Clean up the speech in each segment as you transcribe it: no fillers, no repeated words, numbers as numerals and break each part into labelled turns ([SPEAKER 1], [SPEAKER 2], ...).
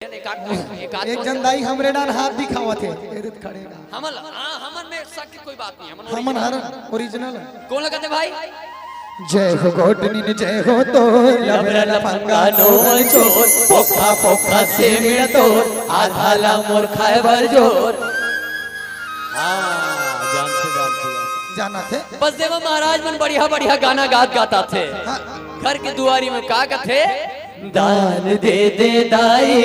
[SPEAKER 1] एक जन दाई हमरे डान हाथ दिखावा थे एरित खड़ेगा
[SPEAKER 2] हमन हमन में शक की कोई बात नहीं
[SPEAKER 1] हमन हर ओरिजिनल
[SPEAKER 2] कौन लगाते भाई।
[SPEAKER 1] जय हो गोटनी ने जय हो तो लबरा लफंगा नो चोर
[SPEAKER 2] पोखा पोखा से मेरा तो आधा ला मोर खाए भर जोर।
[SPEAKER 1] जाना थे
[SPEAKER 2] बस देखो महाराज मन बढ़िया बढ़िया गाना गाता थे। घर की दुआरी में का थे दान दे दे दाई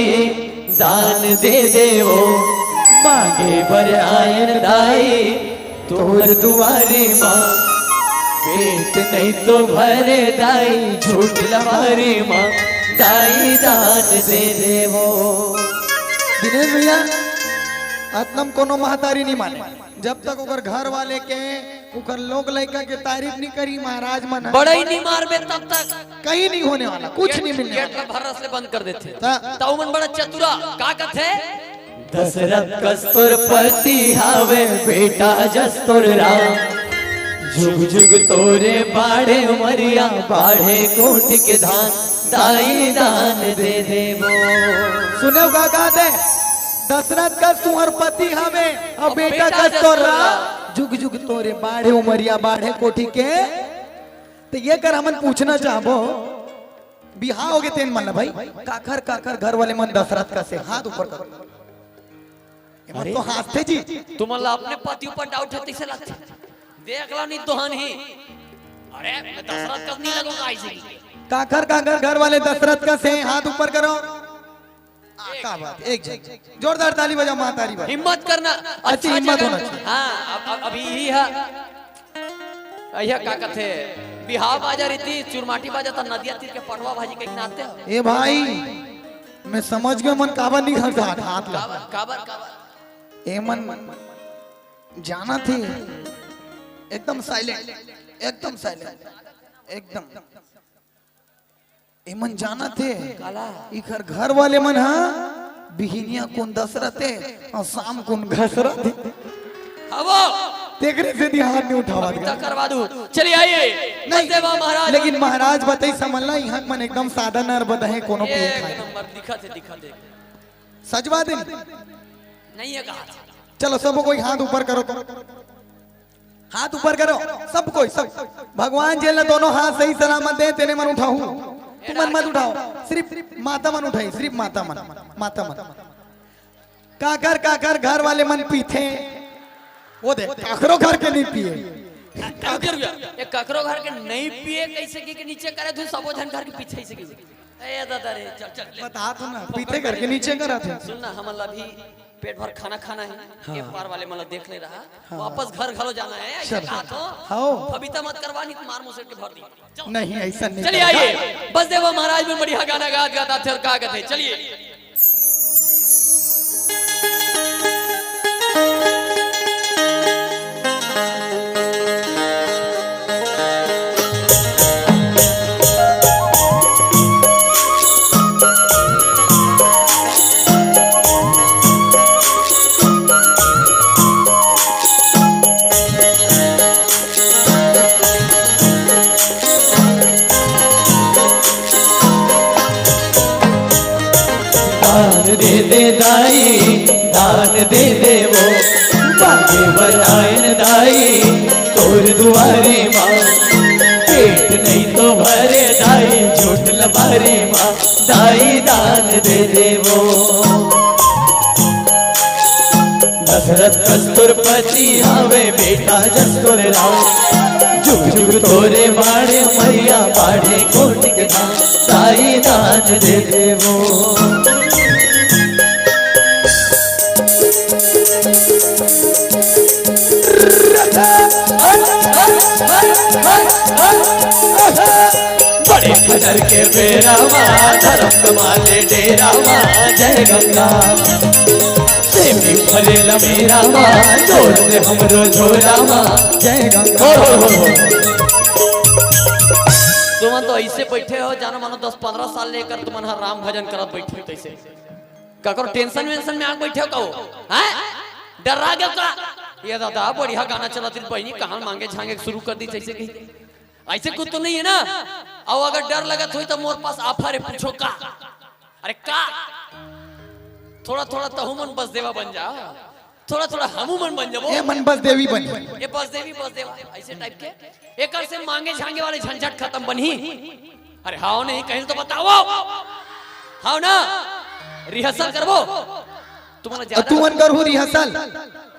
[SPEAKER 2] दान दे दे वो मांगे पर आयन दाई तोर दुआरी माँ पेट नहीं तो भरे दाई झूठ लवारी माँ दाई दान दे दे वो।
[SPEAKER 1] दिनेश भैया आत्म कोनो महतारी नहीं माने जब तक उकर घर वाले के उकर लोग लड़का के तारीफ नहीं करी महाराज मन
[SPEAKER 2] बड़ा ही नहीं मार में तब तक
[SPEAKER 1] कहीं नहीं होने वाला कुछ नहीं मिलने
[SPEAKER 2] गेट का भर्रा से बंद कर देते
[SPEAKER 1] ताऊ
[SPEAKER 2] मन बड़ा चतुरा का कथे दशरथ कस्तूर पति हावे बेटा जस्तुर राम जुग जुग तोरे बाढ़े मरिया बाढ़े कोट के धान दाई दान दे देवो।
[SPEAKER 1] सुने का दे दशरथ का सुहर पति हवे और बेटा का तोरा जुग जुग तोरे बाढ़े उमरिया बाढ़े कोठी के तो ये कर हमन पूछना चाहबो बिहार हो गए तेन मन भाई काकर काकर घर वाले मन दशरथ का से हाथ ऊपर करो अरे तो हाथ थे जी
[SPEAKER 2] तुम अपने पति ऊपर डाउट है से लगते देख लो नहीं तो ही अरे मैं दशरथ का नहीं लगूंगा ऐसे
[SPEAKER 1] काकर काकर घर वाले दशरथ का से हाथ ऊपर करो का बात एक जोरदार ताली बजाओ महातारी भाई
[SPEAKER 2] हिम्मत करना
[SPEAKER 1] अच्छी हिम्मत होना चाहिए।
[SPEAKER 2] हाँ अभी ही है यह का कथे बिहार बाजा रीति चुरमाटी बाजा तो नदिया तीर के पटवा भाजी कहीं नाते हो
[SPEAKER 1] ए भाई मैं समझ गया मन काबर नहीं करता हाथ ला
[SPEAKER 2] काबर काबर
[SPEAKER 1] ए मन जाना थी एकदम साइलेंट एकदम एमन जाना थे इखर घर वाले मन हा बिहिनिया कौन दशरथे और शाम कौन घसरथे
[SPEAKER 2] हवो
[SPEAKER 1] तेकरे से दी हाथ नहीं उठावा
[SPEAKER 2] दिया करवा दूं चलिए आइए नहीं महाराज
[SPEAKER 1] लेकिन महाराज बताई समझला यहाँ मन एकदम सादा नर बदहे कोनो पे
[SPEAKER 2] एक नंबर दिखा दे
[SPEAKER 1] सजवा दे
[SPEAKER 2] नहीं है कहा
[SPEAKER 1] चलो सब कोई हाथ ऊपर करो हाथ ऊपर करो सब कोई सब भगवान जेल दोनों हाथ सही सलामत दे तेने मन उठाऊं तुम मन मत उठाओ सिर्फ माता मन उठाई सिर्फ माता मन काकर काकर घर वाले मन पीते वो दे काकरो घर के नहीं पिए
[SPEAKER 2] ये काकरो घर के नहीं पिए कैसे के नीचे करे तू सबो धन घर के पीछे से ए दादा रे चल
[SPEAKER 1] बता तू ना पीते घर के नीचे करा थे
[SPEAKER 2] सुन ना हमला भी पेट भर खाना है एक बार वाले मतलब देख ले रहा वापस घर घलो जाना है ऐसे कहा तो
[SPEAKER 1] हां
[SPEAKER 2] कविता मत करवानी मार मुंह के भर दी
[SPEAKER 1] नहीं ऐसा नहीं
[SPEAKER 2] चलिए आइए बस देवा महाराज में बढ़िया गाना गाता थे और का कहते चलिए दे दे दाई दान दे दे वो बागे बनायन दाई तोर दुआरे माँ पेट नहीं तो भरे दाई झूठ लबारे माँ दाई दान दे दे वो। दशरथ कस्तूर पति हावे बेटा जस्तुर राम जुग जुग तोरे बाड़े मैया बाढ़े कोट के धाम दाई दान दे दे वो। बड़े खजर के बेरा धर्म कमाले डेरा जय गंगा सेमी फले लमेरा जोड़ दे हमरो झोला जय गंगा। तुम तो ऐसे बैठे हो जानो मानो 10-15 साल लेकर तुम राम भजन करत बैठे हो तैसे ककरो टेंशन वेंशन में आग बैठे हो कहो हैं डरा गया का ये दादा बढ़िया गाना चलाती बहनी कहां मांगे झांगे शुरू कर दी जैसे कही ऐसे कुछ तो नहीं है ना। और अगर डर लगा तो मोर पास आफा रे पूछो का अरे का थोड़ा थोड़ा तहु मन बस देवा बन जा, थोड़ा थोड़ा हमू मन बन जाबो।
[SPEAKER 1] ए मन बस देवी बन।
[SPEAKER 2] ये बस देवा ऐसे टाइप के एक से मांगे झांगे वाले झंझट खत्म बनही। अरे हाओ नहीं कहीं तो बताओ, हाओ ना रिहर्सल करबो तुम्हारा ज्यादा
[SPEAKER 1] तू मन करहु रिहर्सल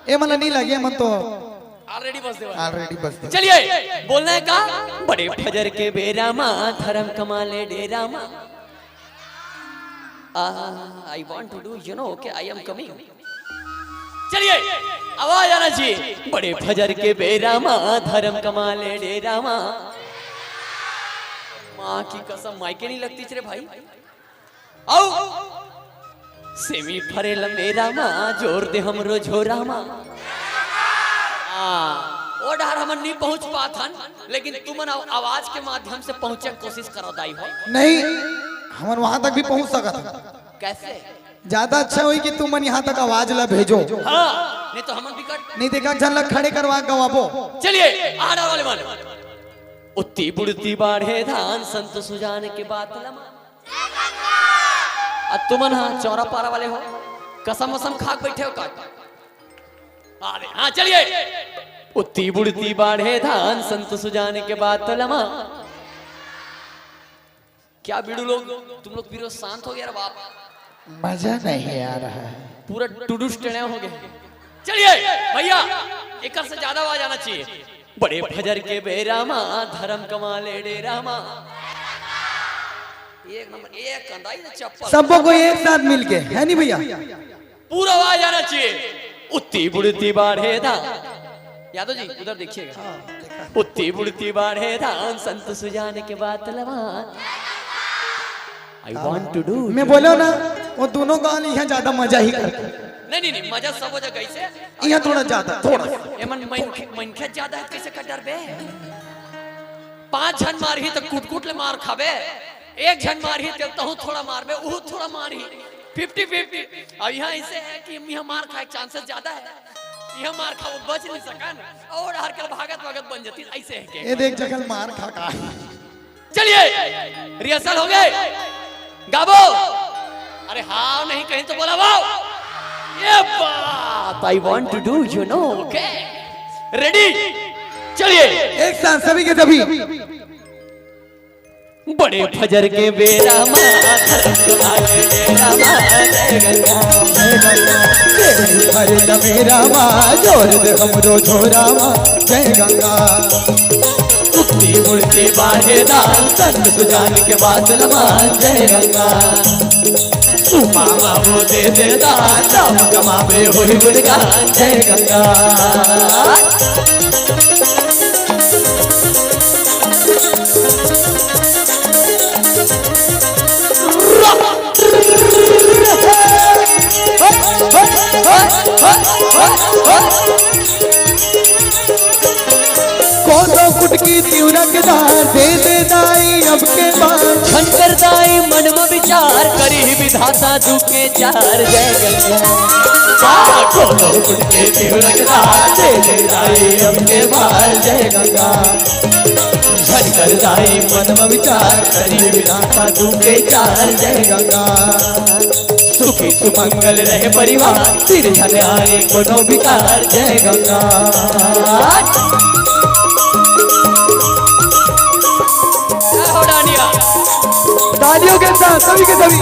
[SPEAKER 1] ए मन नहीं लगे मन तो
[SPEAKER 2] ऑलरेडी बस देवा।
[SPEAKER 1] चलिए
[SPEAKER 2] बोलना है का बड़े फजर के बेरा माँ धर्म कमाले डेरा माँ। I want to do you know okay I am coming. चलिए आवाज आना चाहिए। बड़े फजर के बेरा माँ धर्म कमाले डेरा माँ। माँ की कसम मायके नहीं लगती रे भाई। आओ सेमी फरेल मेरा माँ जोर दे हमरो झोरा माँ। ओ डर हमन नहीं पहुंच पाथन, लेकिन तुमन आवाज के माध्यम से पहुंचे कोशिश करो दाई हो।
[SPEAKER 1] नहीं हम वहां तक भी पहुंच सकत।
[SPEAKER 2] कैसे?
[SPEAKER 1] ज्यादा अच्छा हुई कि तुम मन यहाँ तक आवाज ला भेजो।
[SPEAKER 2] हाँ, नहीं तो हमन बिकट
[SPEAKER 1] नहीं देखा जन लग खड़े करवा गवाबो।
[SPEAKER 2] चलिए आड़ा वाले मन उत्ती बुड़ती बाढ़े धान संत सुजान के बात लमा। तुमन हाँ चौरा पारा वाले हो, कसम वसम खाक बैठे हो का? अरे हाँ चलिए उत्ती बुड़ती बाढ़े धान संत सुजान के बात लमा। क्या बीड़ू लोग तुम लोग बीरो शांत हो गया बाप?
[SPEAKER 1] मजा नहीं आ रहा है,
[SPEAKER 2] पूरा टुडुस टेढ़े हो गए। चलिए भैया एक से ज्यादा आवाज आना चाहिए। बड़े फजर के बेरा माँ धर्म कमाले डेरा माँ। एक नंबर एक कंधाई ने चप्पल
[SPEAKER 1] सबको को एक साथ मिलके है नहीं भैया?
[SPEAKER 2] पूरा आवाज आना चाहिए। उत्ती बुड़ती बाढ़े धान, यादव जी उधर देखिएगा। उत्ती बुड़ती बाढ़े धान संत सुजान के बात Lavan. I want to do।
[SPEAKER 1] मैं बोलो ना वो दोनों गाल यहाँ ज्यादा मजा ही करते।
[SPEAKER 2] नहीं मजा सब हो जाएगा कैसे?
[SPEAKER 1] यहाँ थोड़ा ज्यादा थोड़ा
[SPEAKER 2] मनखे ज्यादा है कैसे कर डर बे? 5 झन मारही तो कुट ले मार खाबे, 1 झन मारही तो थोड़ा मारबे, वो थोड़ा मारही 50-50। अब यहाँ ऐसे है कि यहाँ मार खाए चांसेस ज्यादा है, यहाँ मार खा वो बच नहीं सकन और हर कल भागत बन जाती ऐसे है के।
[SPEAKER 1] ये देख जगल मार खा का।
[SPEAKER 2] चलिए रिहर्सल हो गए, गाबो। अरे हाँ नहीं कहीं तो बोला वो ये बात I want to do you know okay ready. चलिए
[SPEAKER 1] एक साथ सभी के सभी।
[SPEAKER 2] बड़े फजर के बेरा माँ
[SPEAKER 1] मेरा माँ जोर दे हमरो झोरा माँ जय गंगा।
[SPEAKER 2] उतनी मुड़ती बाढ़े दान संत सुजान के बात लमान जय गंगा। मामा वो दे दान नाम कमावे होई गुणगान जय गंगा।
[SPEAKER 1] कुटकी तिउरक दार दे दाई अब के बाद
[SPEAKER 2] शंकर दाई मन में विचार करी विधाता दुखे चार जय गंगा। कुटकी तिउरक दार दे दाई अब के बाद जय गंगा। शंकर दाई मन में विचार करी विधाता दुखे चार जय गंगा। सुखी सुमंगल रहे परिवार सिर झन आए कोनो विकार जय गंगा।
[SPEAKER 1] तालियों के साथ सभी के सभी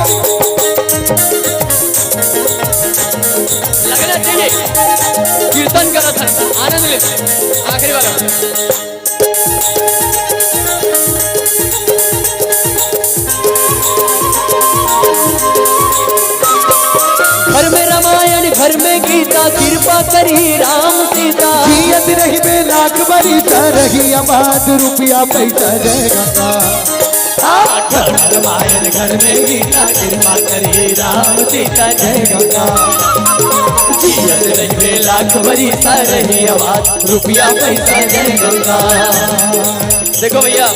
[SPEAKER 2] लगना चाहिए। कीर्तन करो था आनंद ले आखिरी वाला। घर में रामायण घर में गीता कृपा करी राम सीता।
[SPEAKER 1] जियत रही बे लाख बरी रही आबाद रुपया पैसा जय गंगा।
[SPEAKER 2] रामायण घर में गीता कृपा करी राम सीता जय गंगा। जियत रही लाख बरी रही आबाद रुपया पैसा जय गंगा। देखो भैया